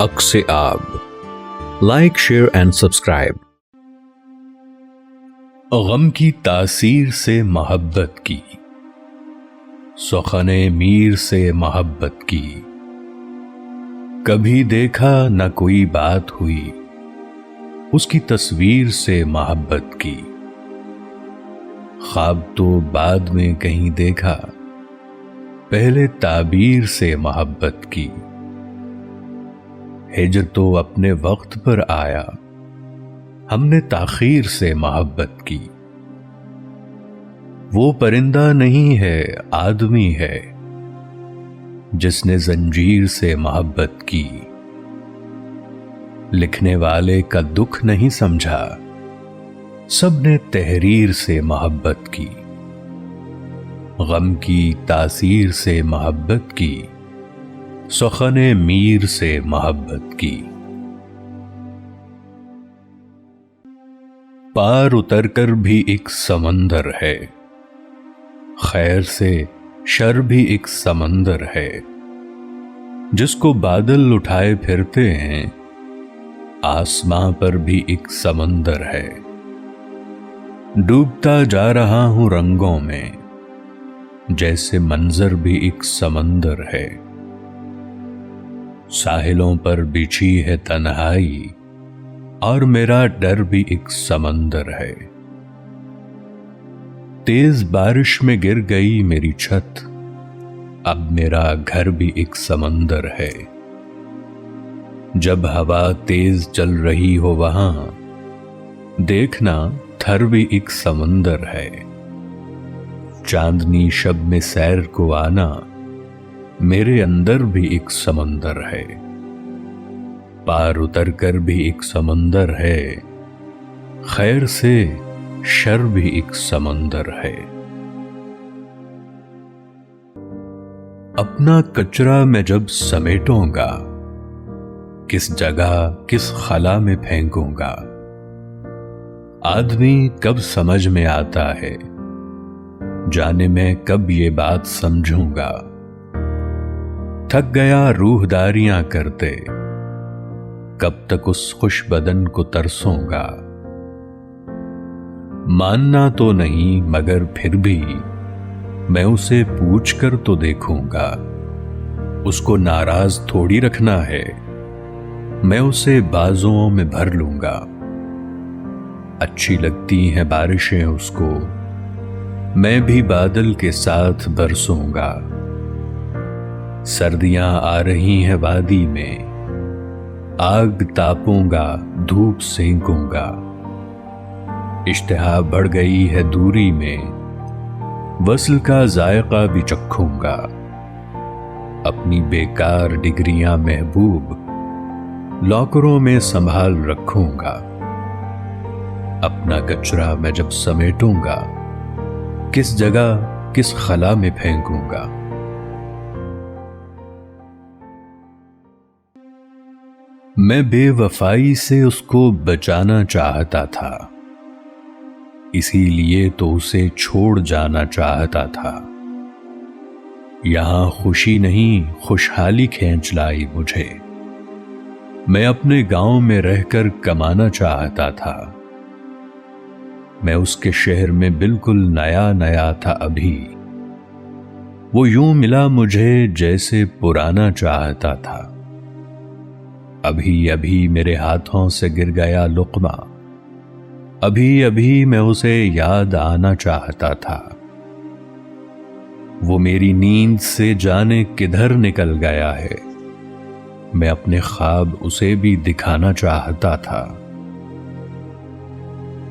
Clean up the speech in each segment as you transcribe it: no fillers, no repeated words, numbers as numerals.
عکس آب. Like, share and subscribe. غم کی تاثیر سے محبت کی، سخن میر سے محبت کی. کبھی دیکھا نہ کوئی بات ہوئی، اس کی تصویر سے محبت کی. خواب تو بعد میں کہیں دیکھا، پہلے تعبیر سے محبت کی. ہجر تو اپنے وقت پر آیا، ہم نے تاخیر سے محبت کی. وہ پرندہ نہیں ہے آدمی ہے، جس نے زنجیر سے محبت کی. لکھنے والے کا دکھ نہیں سمجھا، سب نے تحریر سے محبت کی. غم کی تاثیر سے محبت کی، سخن میر سے محبت کی. پار اتر کر بھی ایک سمندر ہے، خیر سے شر بھی ایک سمندر ہے. جس کو بادل اٹھائے پھرتے ہیں، آسماں پر بھی ایک سمندر ہے. ڈوبتا جا رہا ہوں رنگوں میں، جیسے منظر بھی ایک سمندر ہے. ساحلوں پر بچھی ہے تنہائی، اور میرا ڈر بھی ایک سمندر ہے. تیز بارش میں گر گئی میری چھت، اب میرا گھر بھی ایک سمندر ہے. جب ہوا تیز چل رہی ہو وہاں، دیکھنا تھر بھی ایک سمندر ہے. چاندنی شب میں سیر کو آنا، میرے اندر بھی ایک سمندر ہے. پار اتر کر بھی ایک سمندر ہے، خیر سے شر بھی ایک سمندر ہے. اپنا کچرا میں جب سمیٹوں گا، کس جگہ کس خلا میں پھینکوں گا. آدمی کب سمجھ میں آتا ہے، جانے میں کب یہ بات سمجھوں گا. تھک گیا روح داریاں کرتے، کب تک اس خوش بدن کو ترسوں گا. ماننا تو نہیں مگر پھر بھی میں اسے پوچھ کر تو دیکھوں گا. اس کو ناراض تھوڑی رکھنا ہے، میں اسے بازوں میں بھر لوں گا. اچھی لگتی ہیں بارشیں اس کو، میں بھی بادل کے ساتھ برسوں گا. سردیاں آ رہی ہیں وادی میں، آگ تاپوں گا دھوپ سینکوں گا. اشتہا بڑھ گئی ہے دوری میں، وصل کا ذائقہ بھی چکھوں گا. اپنی بیکار ڈگریاں محبوب لاکروں میں سنبھال رکھوں گا. اپنا کچرا میں جب سمیٹوں گا، کس جگہ کس خلا میں پھینکوں گا. میں بے وفائی سے اس کو بچانا چاہتا تھا، اسی لیے تو اسے چھوڑ جانا چاہتا تھا. یہاں خوشی نہیں خوشحالی کھینچ لائی مجھے. میں اپنے گاؤں میں رہ کر کمانا چاہتا تھا. میں اس کے شہر میں بالکل نیا نیا تھا ابھی. وہ یوں ملا مجھے جیسے پرانا چاہتا تھا. ابھی ابھی میرے ہاتھوں سے گر گیا لقمہ، ابھی ابھی میں اسے یاد آنا چاہتا تھا. وہ میری نیند سے جانے کدھر نکل گیا ہے، میں اپنے خواب اسے بھی دکھانا چاہتا تھا.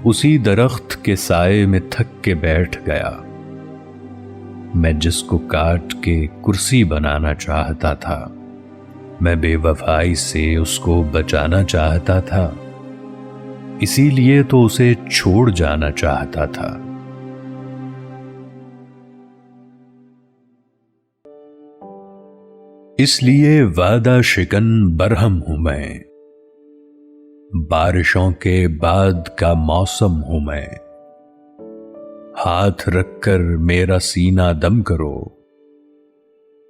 اسی درخت کے سائے میں تھک کے بیٹھ گیا، میں جس کو کاٹ کے کرسی بنانا چاہتا تھا. میں بے وفائی سے اس کو بچانا چاہتا تھا، اسی لیے تو اسے چھوڑ جانا چاہتا تھا. اس لیے وعدہ شکن برہم ہوں میں، بارشوں کے بعد کا موسم ہوں میں. ہاتھ رکھ کر میرا سینہ دم کرو،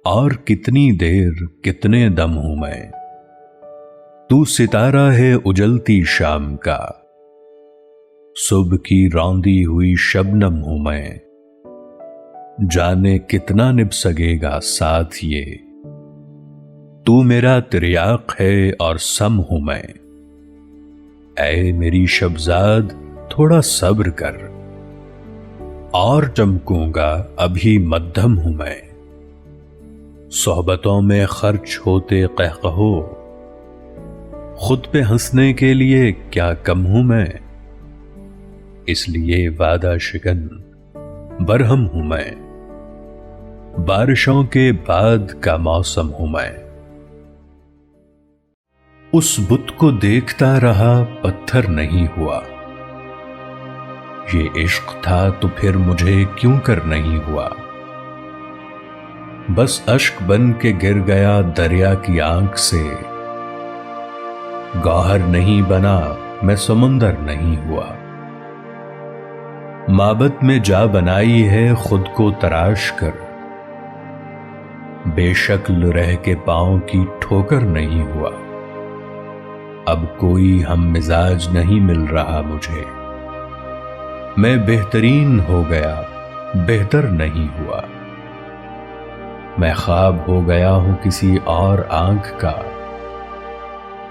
اور کتنی دیر کتنے دم ہوں میں. تو ستارہ ہے اجلتی شام کا، صبح کی روندی ہوئی شبنم ہوں میں، جانے کتنا نبھ سکے گا ساتھ یہ، تو میرا تریاق ہے اور سم ہوں میں، اے میری شبزاد تھوڑا صبر کر، اور چمکوں گا ابھی مدھم ہوں میں، صحبتوں میں خرچ ہوتے قہقہو، خود پہ ہنسنے کے لیے کیا کم ہوں میں، اس لیے وعدہ شکن برہم ہوں میں، بارشوں کے بعد کا موسم ہوں میں، اس بت کو دیکھتا رہا پتھر نہیں ہوا، یہ عشق تھا تو پھر مجھے کیوں کر نہیں ہوا، بس اشک بن کے گر گیا دریا کی آنکھ سے، گوہر نہیں بنا میں سمندر نہیں ہوا، معبد میں جا بنائی ہے خود کو تراش کر، بے شکل رہ کے پاؤں کی ٹھوکر نہیں ہوا، اب کوئی ہم مزاج نہیں مل رہا مجھے، میں بہترین ہو گیا بہتر نہیں ہوا، میں خواب ہو گیا ہوں کسی اور آنکھ کا،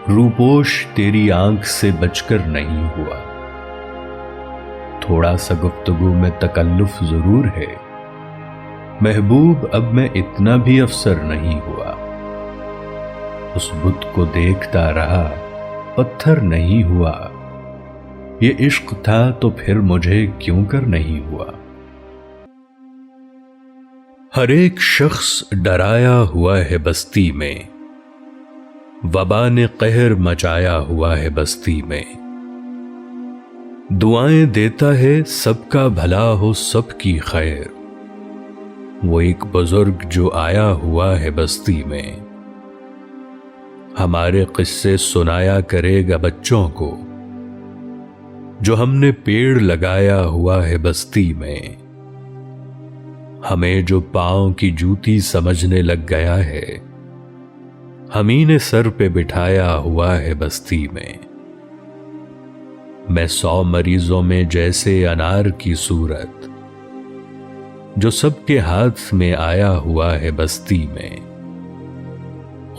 روپوش تیری آنکھ سے بچ کر نہیں ہوا، تھوڑا سا گفتگو میں تکلف ضرور ہے، محبوب اب میں اتنا بھی افسر نہیں ہوا، اس بت کو دیکھتا رہا پتھر نہیں ہوا، یہ عشق تھا تو پھر مجھے کیوں کر نہیں ہوا، ہر ایک شخص ڈرایا ہوا ہے بستی میں، وبا نے قہر مچایا ہوا ہے بستی میں، دعائیں دیتا ہے سب کا بھلا ہو سب کی خیر، وہ ایک بزرگ جو آیا ہوا ہے بستی میں، ہمارے قصے سنایا کرے گا بچوں کو، جو ہم نے پیڑ لگایا ہوا ہے بستی میں، ہمیں جو پاؤں کی جوتی سمجھنے لگ گیا ہے، ہمیں نے سر پہ بٹھایا ہوا ہے بستی میں، میں 100 مریضوں میں جیسے انار کی صورت، جو سب کے ہاتھ میں آیا ہوا ہے بستی میں،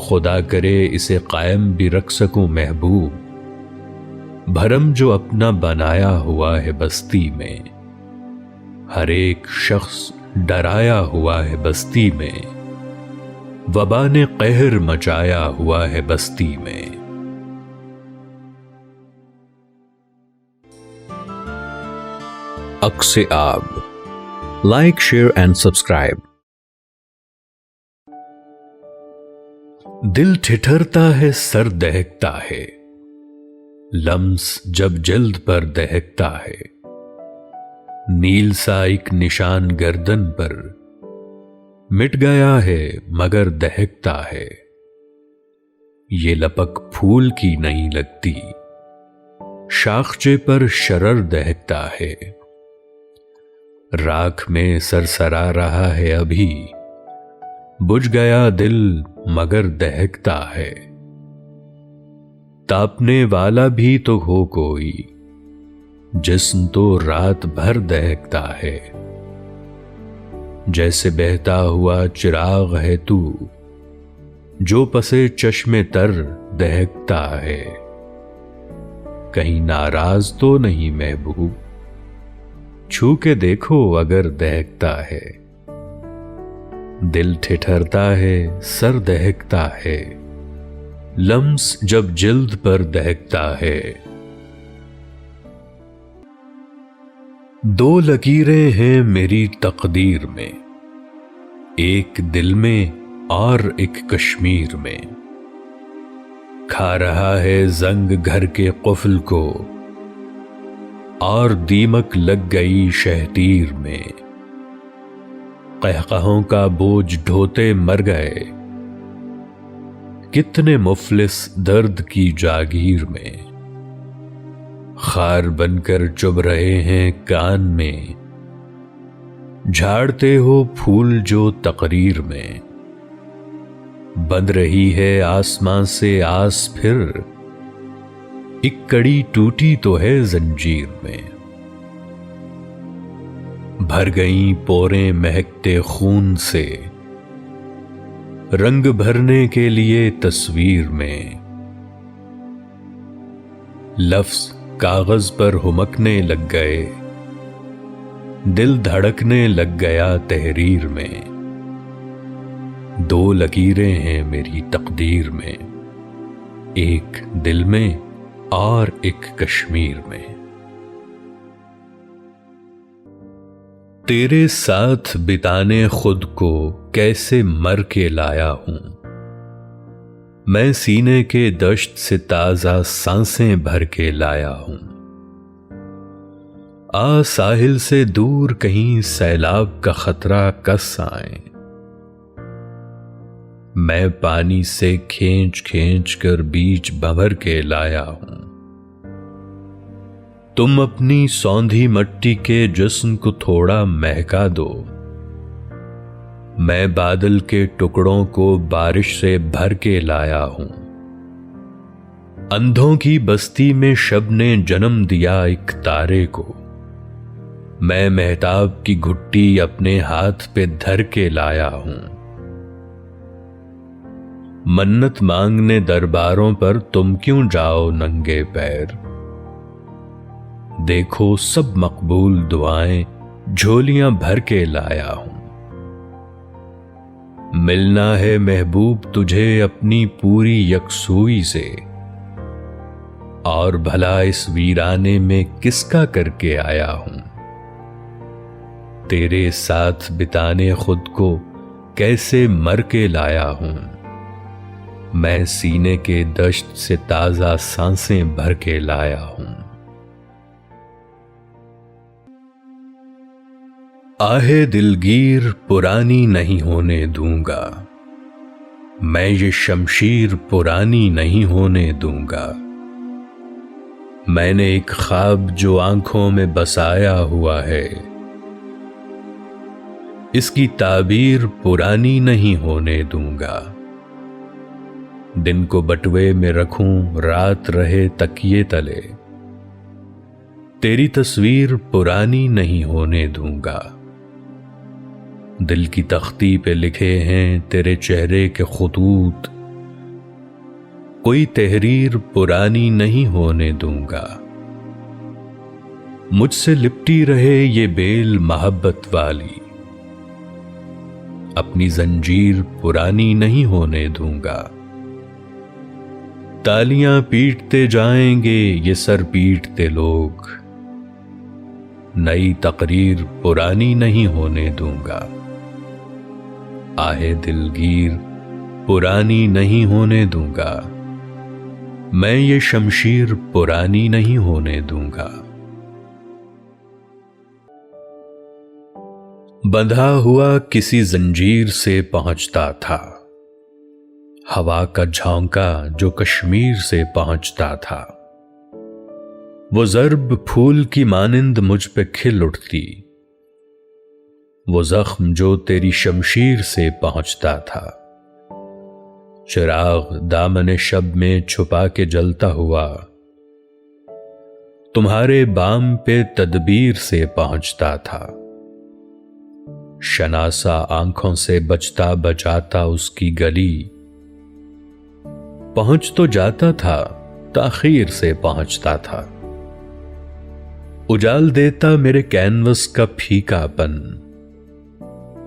خدا کرے اسے قائم بھی رکھ سکوں محبوب، بھرم جو اپنا بنایا ہوا ہے بستی میں، ہر ایک شخص ڈرایا ہوا ہے بستی میں، وبا نے قہر مچایا ہوا ہے بستی میں، عکس آب. Like, share and subscribe. دل ٹھٹھرتا ہے سر دہکتا ہے، لمس جب جلد پر دہکتا ہے، نیل سا ایک نشان گردن پر مٹ گیا ہے مگر دہکتا ہے، یہ لپک پھول کی نہیں لگتی، شاخچے پر شرر دہکتا ہے، راکھ میں سرسرا رہا ہے ابھی، بجھ گیا دل مگر دہکتا ہے، تاپنے والا بھی تو ہو کوئی، جسم تو رات بھر دہکتا ہے، جیسے بہتا ہوا چراغ ہے تو، جو پسے چشمے تر دہکتا ہے، کہیں ناراض تو نہیں محبوب، چھو کے دیکھو اگر دہکتا ہے، دل ٹھٹھرتا ہے سر دہکتا ہے، لمس جب جلد پر دہکتا ہے، دو لکیریں ہیں میری تقدیر میں، ایک دل میں اور ایک کشمیر میں، کھا رہا ہے زنگ گھر کے قفل کو، اور دیمک لگ گئی شہتیر میں، قہقہوں کا بوجھ ڈھوتے مر گئے، کتنے مفلس درد کی جاگیر میں، خار بن کر چبھ رہے ہیں کان میں، جھاڑتے ہو پھول جو تقریر میں، بند رہی ہے آسمان سے آس پھر ایک کڑی ٹوٹی تو ہے زنجیر میں، بھر گئیں پوریں مہکتے خون سے، رنگ بھرنے کے لیے تصویر میں، لفظ کاغذ پر ہمکنے لگ گئے، دل دھڑکنے لگ گیا تحریر میں، دو لکیریں ہیں میری تقدیر میں، ایک دل میں اور ایک کشمیر میں۔ تیرے ساتھ بتانے خود کو کیسے مر کے لایا ہوں، میں سینے کے دشت سے تازہ سانسیں بھر کے لایا ہوں، آ ساحل سے دور کہیں سیلاب کا خطرہ کس آئے، میں پانی سے کھینچ کھینچ کر بیچ بھر کے لایا ہوں، تم اپنی سوندھی مٹی کے جسم کو تھوڑا مہکا دو، میں بادل کے ٹکڑوں کو بارش سے بھر کے لایا ہوں، اندھوں کی بستی میں شب نے جنم دیا ایک تارے کو، میں مہتاب کی گھٹی اپنے ہاتھ پہ دھر کے لایا ہوں، منت مانگنے درباروں پر تم کیوں جاؤ ننگے پیر، دیکھو سب مقبول دعائیں جھولیاں بھر کے لایا ہوں، ملنا ہے محبوب تجھے اپنی پوری یکسوئی سے، اور بھلا اس ویرانے میں کس کا کر کے آیا ہوں، تیرے ساتھ بتانے خود کو کیسے مر کے لایا ہوں، میں سینے کے دشت سے تازہ سانسیں بھر کے لایا ہوں۔ آہے دلگیر پرانی نہیں ہونے دوں گا، میں یہ شمشیر پرانی نہیں ہونے دوں گا، میں نے ایک خواب جو آنکھوں میں بسایا ہوا ہے، اس کی تعبیر پرانی نہیں ہونے دوں گا، دن کو بٹوے میں رکھوں رات رہے تکیے تلے، تیری تصویر پرانی نہیں ہونے دوں گا، دل کی تختی پہ لکھے ہیں تیرے چہرے کے خطوط، کوئی تحریر پرانی نہیں ہونے دوں گا، مجھ سے لپٹی رہے یہ بیل محبت والی، اپنی زنجیر پرانی نہیں ہونے دوں گا، تالیاں پیٹتے جائیں گے یہ سر پیٹتے لوگ، نئی تقریر پرانی نہیں ہونے دوں گا، آہے دلگیر پرانی نہیں ہونے دوں گا، میں یہ شمشیر پرانی نہیں ہونے دوں گا۔ بندھا ہوا کسی زنجیر سے پہنچتا تھا، ہوا کا جھونکا جو کشمیر سے پہنچتا تھا، وہ ضرب پھول کی مانند مجھ پہ کھل اٹھتی، وہ زخم جو تیری شمشیر سے پہنچتا تھا، چراغ دامن شب میں چھپا کے جلتا ہوا، تمہارے بام پہ تدبیر سے پہنچتا تھا، شناسا آنکھوں سے بچتا بچاتا اس کی گلی، پہنچ تو جاتا تھا تاخیر سے پہنچتا تھا، اجال دیتا میرے کینوس کا پھیکا پن،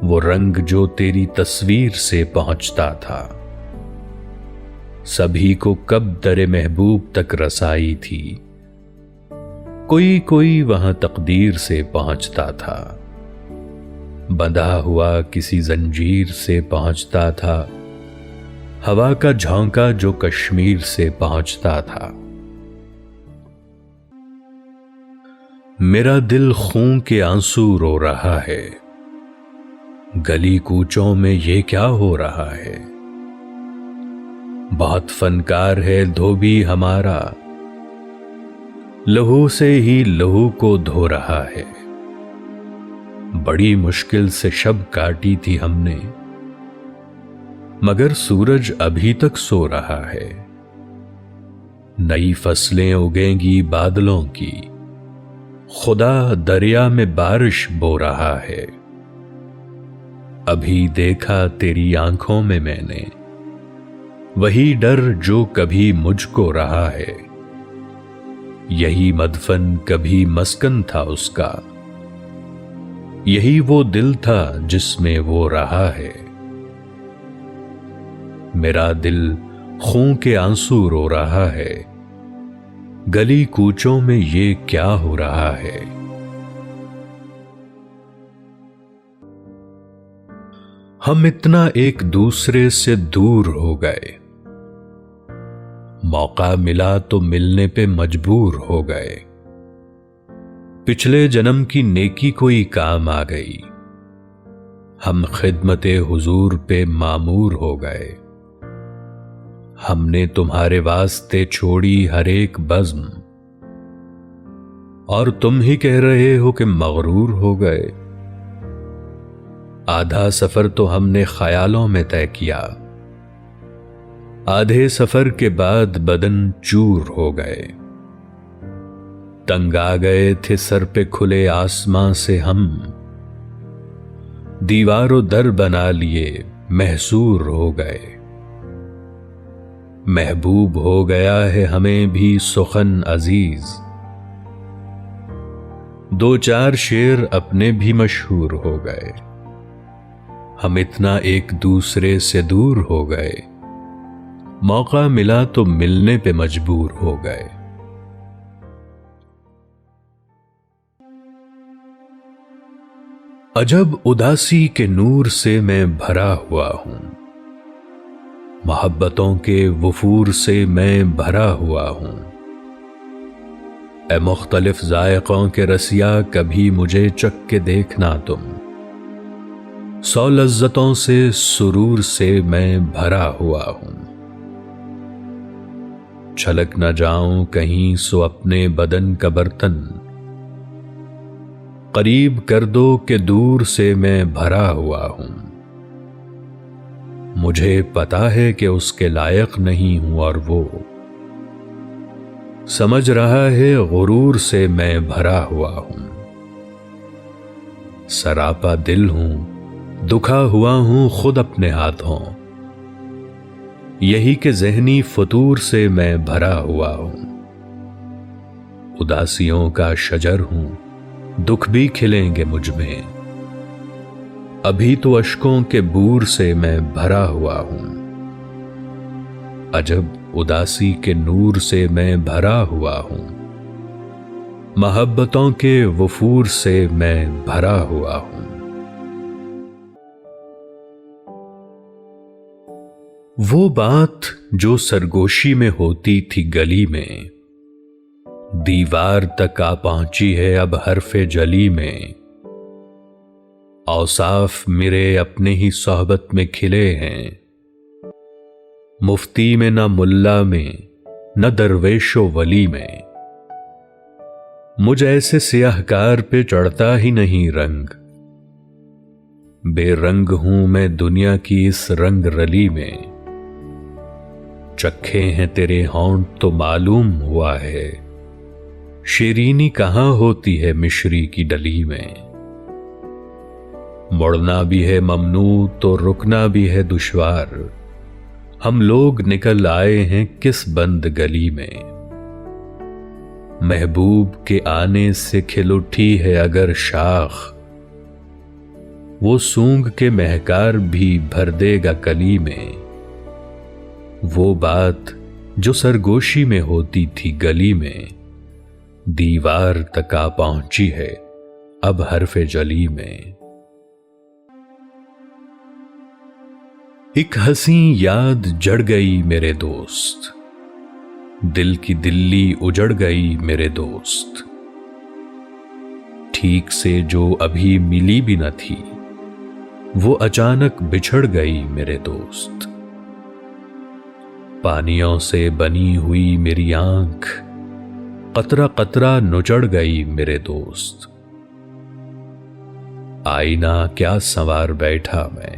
وہ رنگ جو تیری تصویر سے پہنچتا تھا، سبھی کو کب در محبوب تک رسائی تھی، کوئی کوئی وہاں تقدیر سے پہنچتا تھا، بندھا ہوا کسی زنجیر سے پہنچتا تھا، ہوا کا جھونکا جو کشمیر سے پہنچتا تھا، میرا دل خون کے آنسو رو رہا ہے، گلی کوچوں میں یہ کیا ہو رہا ہے، بہت فنکار ہے دھوبی ہمارا، لہو سے ہی لہو کو دھو رہا ہے، بڑی مشکل سے شب کاٹی تھی ہم نے، مگر سورج ابھی تک سو رہا ہے، نئی فصلیں اگیں گی بادلوں کی، خدا دریا میں بارش بو رہا ہے۔ ابھی دیکھا تیری آنکھوں میں میں نے وہی ڈر جو کبھی مجھ کو رہا ہے۔ یہی مدفن کبھی مسکن تھا اس کا، یہی وہ دل تھا جس میں وہ رہا ہے۔ میرا دل خون کے آنسو رو رہا ہے، گلی کوچوں میں یہ کیا ہو رہا ہے۔ ہم اتنا ایک دوسرے سے دور ہو گئے، موقع ملا تو ملنے پہ مجبور ہو گئے۔ پچھلے جنم کی نیکی کوئی کام آ گئی، ہم خدمت حضور پہ مامور ہو گئے۔ ہم نے تمہارے واسطے چھوڑی ہر ایک بزم، اور تم ہی کہہ رہے ہو کہ مغرور ہو گئے۔ آدھا سفر تو ہم نے خیالوں میں طے کیا، آدھے سفر کے بعد بدن چور ہو گئے۔ تنگ آ گئے تھے سر پہ کھلے آسماں سے ہم، دیوار و در بنا لیے محصور ہو گئے۔ محبوب ہو گیا ہے ہمیں بھی سخن عزیز، دو چار شعر اپنے بھی مشہور ہو گئے۔ ہم اتنا ایک دوسرے سے دور ہو گئے، موقع ملا تو ملنے پہ مجبور ہو گئے۔ عجب اداسی کے نور سے میں بھرا ہوا ہوں، محبتوں کے وفور سے میں بھرا ہوا ہوں۔ اے مختلف ذائقوں کے رسیا کبھی مجھے چکھ کے دیکھنا تم، 100 لذتوں سے سرور سے میں بھرا ہوا ہوں۔ چھلک نہ جاؤں کہیں سو اپنے بدن کا برتن، قریب کر دو کہ دور سے میں بھرا ہوا ہوں۔ مجھے پتا ہے کہ اس کے لائق نہیں ہوں، اور وہ سمجھ رہا ہے غرور سے میں بھرا ہوا ہوں۔ سراپا دل ہوں، دکھا ہوا ہوں خود اپنے ہاتھوں، یہی کہ ذہنی فطور سے میں بھرا ہوا ہوں۔ اداسیوں کا شجر ہوں، دکھ بھی کھلیں گے مجھ میں، ابھی تو اشکوں کے بور سے میں بھرا ہوا ہوں۔ عجب اداسی کے نور سے میں بھرا ہوا ہوں، محبتوں کے وفور سے میں بھرا ہوا ہوں۔ وہ بات جو سرگوشی میں ہوتی تھی گلی میں، دیوار تک آ پہنچی ہے اب حرف جلی میں۔ اوصاف میرے اپنے ہی صحبت میں کھلے ہیں، مفتی میں نہ ملا میں نہ درویش و ولی میں۔ مجھ ایسے سیاہ کار پہ چڑھتا ہی نہیں رنگ، بے رنگ ہوں میں دنیا کی اس رنگ رلی میں۔ چکھے ہیں تیرے ہونٹ تو معلوم ہوا ہے، شیرینی کہاں ہوتی ہے مشری کی ڈلی میں۔ مڑنا بھی ہے ممنوع تو رکنا بھی ہے دشوار، ہم لوگ نکل آئے ہیں کس بند گلی میں۔ محبوب کے آنے سے کھل اٹھی ہے اگر شاخ، وہ سونگ کے مہکار بھی بھر دے گا کلی میں۔ وہ بات جو سرگوشی میں ہوتی تھی گلی میں، دیوار تک آ پہنچی ہے اب حرف جلی میں۔ ایک حسین یاد جڑ گئی میرے دوست، دل کی دلی اجڑ گئی میرے دوست۔ ٹھیک سے جو ابھی ملی بھی نہ تھی، وہ اچانک بچھڑ گئی میرے دوست۔ پانیوں سے بنی ہوئی میری آنکھ قطرہ قطرہ نچڑ گئی میرے دوست۔ آئینہ کیا سنوار بیٹھا میں،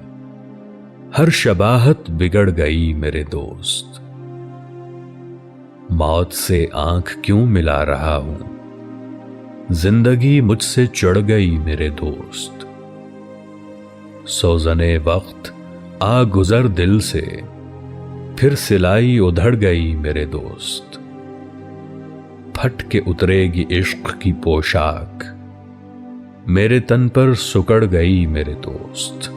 ہر شباہت بگڑ گئی میرے دوست۔ موت سے آنکھ کیوں ملا رہا ہوں؟ زندگی مجھ سے چڑھ گئی میرے دوست. سوزنے وقت آ گزر دل سے، پھر سلائی ادھڑ گئی میرے دوست. پھٹ کے اترے گی عشق کی پوشاک، میرے تن پر سکڑ گئی میرے دوست.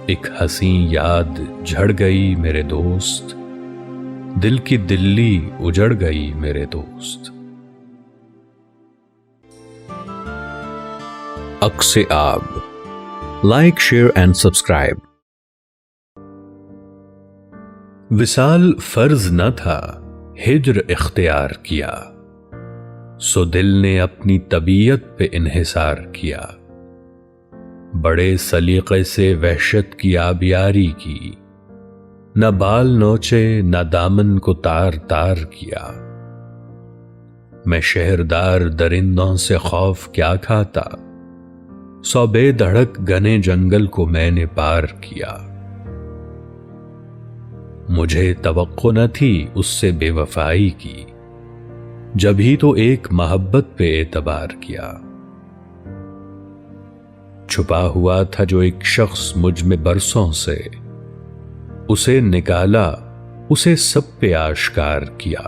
ایک حسین یاد جھڑ گئی میرے دوست، دل کی دلی اجڑ گئی میرے دوست. عکس آب. Like, share and subscribe. وصال فرض نہ تھا، ہجر اختیار کیا، سو دل نے اپنی طبیعت پہ انحصار کیا. بڑے سلیقے سے وحشت کی آبیاری کی، نہ بال نوچے نہ دامن کو تار تار کیا. میں شہردار درندوں سے خوف کیا کھاتا، سو بے دھڑک گھنے جنگل کو میں نے پار کیا. مجھے توقع نہ تھی اس سے بے وفائی کی، جبھی تو ایک محبت پہ اعتبار کیا. چھپا ہوا تھا جو ایک شخص مجھ میں برسوں سے، اسے نکالا، اسے سب پہ آشکار کیا.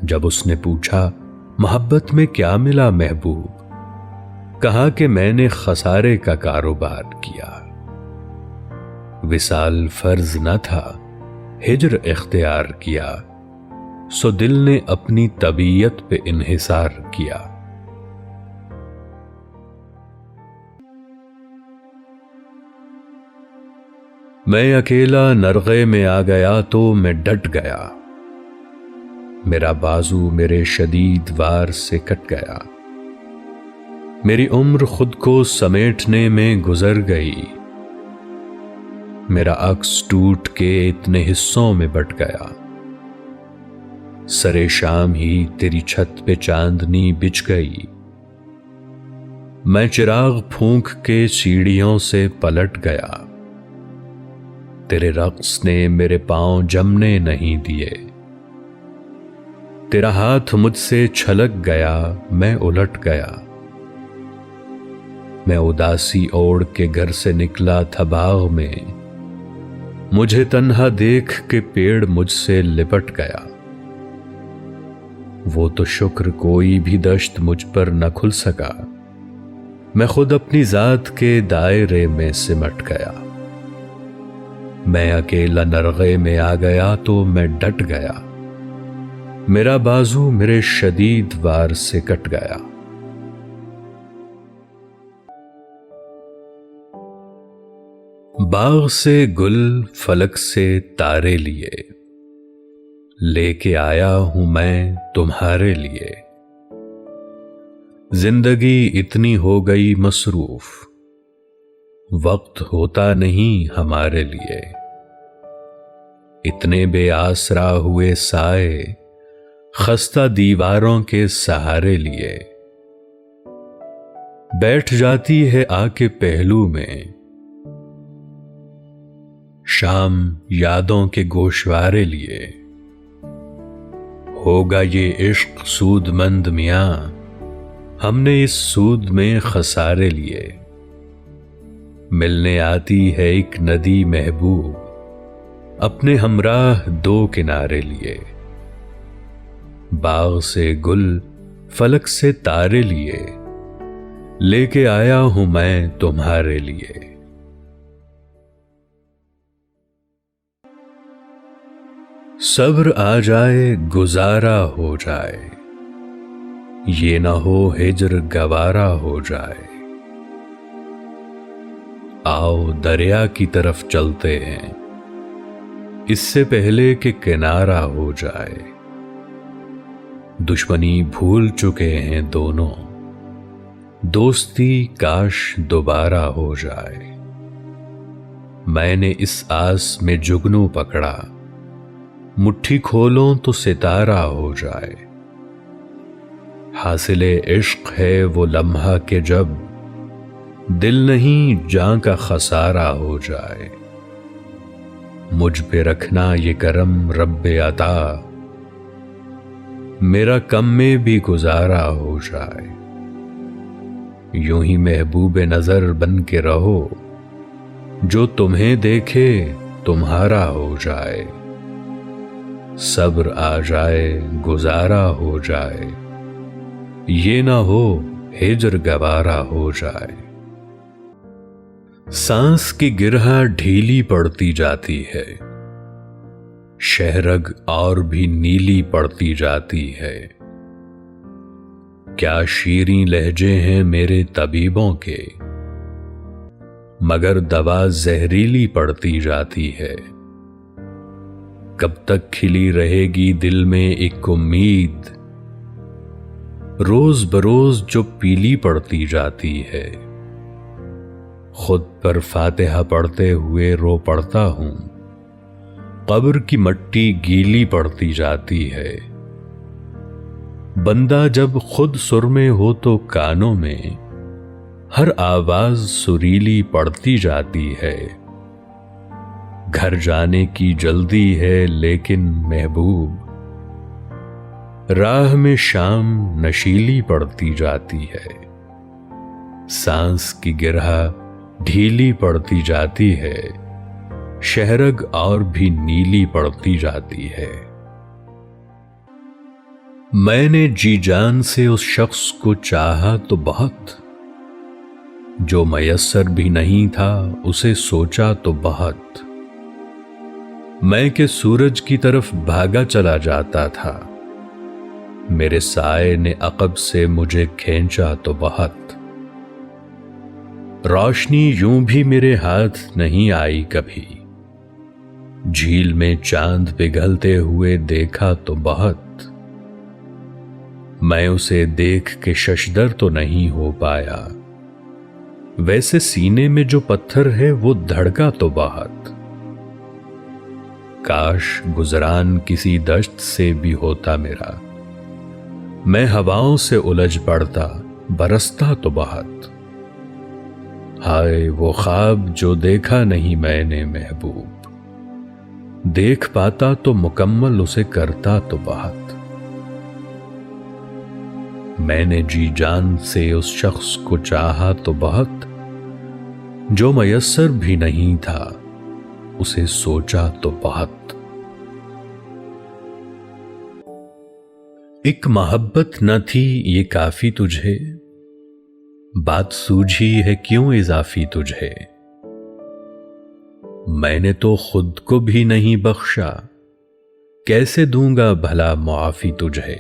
جب اس نے پوچھا محبت میں کیا ملا محبوب، کہا کہ میں نے خسارے کا کاروبار کیا. وصال فرض نہ تھا، ہجر اختیار کیا، سو دل نے اپنی طبیعت پہ انحصار کیا. میں اکیلا نرغے میں آ گیا تو میں ڈٹ گیا، میرا بازو میرے شدید وار سے کٹ گیا. میری عمر خود کو سمیٹنے میں گزر گئی، میرا عکس ٹوٹ کے اتنے حصوں میں بٹ گیا. سرے شام ہی تیری چھت پہ چاندنی بچھ گئی، میں چراغ پھونک کے سیڑھیوں سے پلٹ گیا. تیرے رقص نے میرے پاؤں جمنے نہیں دیے، تیرا ہاتھ مجھ سے چھلک گیا، میں الٹ گیا. میں اداسی اوڑھ کے گھر سے نکلا تھا باغ میں، مجھے تنہا دیکھ کے پیڑ مجھ سے لپٹ گیا. وہ تو شکر کوئی بھی دشت مجھ پر نہ کھل سکا، میں خود اپنی ذات کے دائرے میں سمٹ گیا. میں اکیلا نرغے میں آ گیا تو میں ڈٹ گیا، میرا بازو میرے شدید وار سے کٹ گیا. باغ سے گل، فلک سے تارے لیے، لے کے آیا ہوں میں تمہارے لیے. زندگی اتنی ہو گئی مصروف، وقت ہوتا نہیں ہمارے لیے. اتنے بے آسرا ہوئے سائے، خستہ دیواروں کے سہارے لیے. بیٹھ جاتی ہے آ کے پہلو میں، شام یادوں کے گوشوارے لیے. ہوگا یہ عشق سود مند میاں، ہم نے اس سود میں خسارے لیے. ملنے آتی ہے ایک ندی محبوب، اپنے ہمراہ دو کنارے لیے. باغ سے گل، فلک سے تارے لیے، لے کے آیا ہوں میں تمہارے لیے. صبر آ جائے گزارا ہو جائے، یہ نہ ہو ہجر گوارا ہو جائے. آؤ دریا کی طرف چلتے ہیں، اس سے پہلے کہ کنارہ ہو جائے. دشمنی بھول چکے ہیں دونوں، دوستی کاش دوبارہ ہو جائے. میں نے اس آس میں جگنو پکڑا، مٹھی کھولوں تو ستارہ ہو جائے. حاصل عشق ہے وہ لمحہ کہ جب دل نہیں جاں کا خسارہ ہو جائے. مجھ پہ رکھنا یہ کرم رب عطا، میرا کم میں بھی گزارا ہو جائے، یوں ہی محبوب نظر بن کے رہو، جو تمہیں دیکھے تمہارا ہو جائے، صبر آ جائے گزارا ہو جائے، یہ نہ ہو ہجر گوارا ہو جائے۔ سانس کی گرہ ڈھیلی پڑتی جاتی ہے، شہرگ اور بھی نیلی پڑتی جاتی ہے، کیا شیریں لہجے ہیں میرے طبیبوں کے، مگر دوا زہریلی پڑتی جاتی ہے، کب تک کھلی رہے گی دل میں ایک امید، روز بروز جو پیلی پڑتی جاتی ہے، خود پر فاتحہ پڑھتے ہوئے رو پڑتا ہوں، قبر کی مٹی گیلی پڑتی جاتی ہے، بندہ جب خود سرمے ہو تو کانوں میں ہر آواز سریلی پڑتی جاتی ہے، گھر جانے کی جلدی ہے لیکن محبوب، راہ میں شام نشیلی پڑتی جاتی ہے، سانس کی گرہ ڈھیلی پڑتی جاتی ہے، شہرگ اور بھی نیلی پڑتی جاتی ہے۔ میں نے جی جان سے اس شخص کو چاہا تو بہت، جو میسر بھی نہیں تھا اسے سوچا تو بہت، میں کہ سورج کی طرف بھاگا چلا جاتا تھا، میرے سائے نے عقب سے مجھے کھینچا تو بہت، روشنی یوں بھی میرے ہاتھ نہیں آئی کبھی، جھیل میں چاند پگھلتے ہوئے دیکھا تو بہت، میں اسے دیکھ کے ششدر تو نہیں ہو پایا، ویسے سینے میں جو پتھر ہے وہ دھڑکا تو بہت، کاش گزران کسی دشت سے بھی ہوتا میرا، میں ہواؤں سے الجھ پڑتا برستا تو بہت، ہائے وہ خواب جو دیکھا نہیں میں نے محبوب، دیکھ پاتا تو مکمل اسے کرتا تو بہت، میں نے جی جان سے اس شخص کو چاہا تو بہت، جو میسر بھی نہیں تھا اسے سوچا تو بہت۔ ایک محبت نہ تھی یہ کافی تجھے، بات سوجھی ہے کیوں اضافی تجھے، میں نے تو خود کو بھی نہیں بخشا، کیسے دوں گا بھلا معافی تجھے،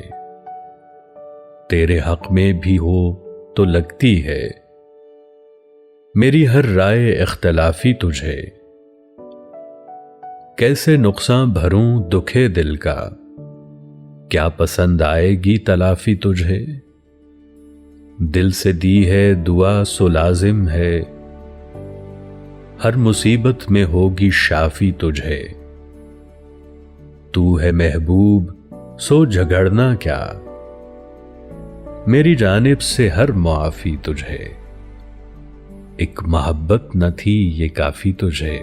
تیرے حق میں بھی ہو تو لگتی ہے میری ہر رائے اختلافی تجھے، کیسے نقصان بھروں دکھے دل کا، کیا پسند آئے گی تلافی تجھے، دل سے دی ہے دعا سو لازم ہے، ہر مصیبت میں ہوگی شافی تجھے، تو ہے محبوب سو جھگڑنا کیا، میری جانب سے ہر معافی تجھے، ایک محبت نہ تھی یہ کافی تجھے،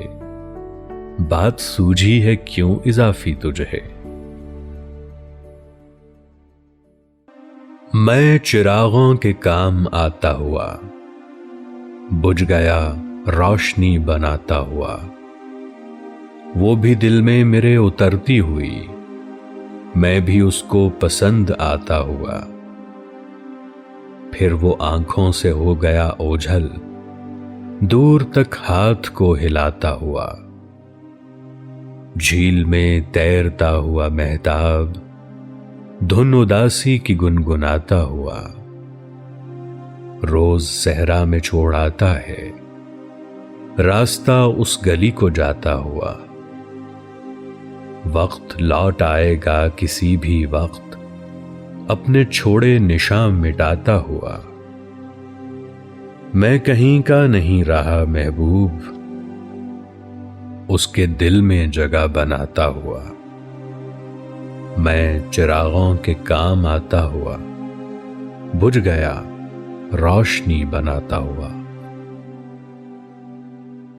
بات سوجھی ہے کیوں اضافی تجھے۔ میں چراغوں کے کام آتا ہوا، بجھ گیا روشنی بناتا ہوا، وہ بھی دل میں میرے اترتی ہوئی، میں بھی اس کو پسند آتا ہوا، پھر وہ آنکھوں سے ہو گیا اوجھل، دور تک ہاتھ کو ہلاتا ہوا، جھیل میں تیرتا ہوا مہتاب، دھن اداسی کی گنگناتا ہوا، روز صحرا میں چھوڑ آتا ہے، راستہ اس گلی کو جاتا ہوا، وقت لوٹ آئے گا کسی بھی وقت، اپنے چھوڑے نشان مٹاتا ہوا، میں کہیں کا نہیں رہا محبوب، اس کے دل میں جگہ بناتا ہوا، میں چراغوں کے کام آتا ہوا، بجھ گیا روشنی بناتا ہوا۔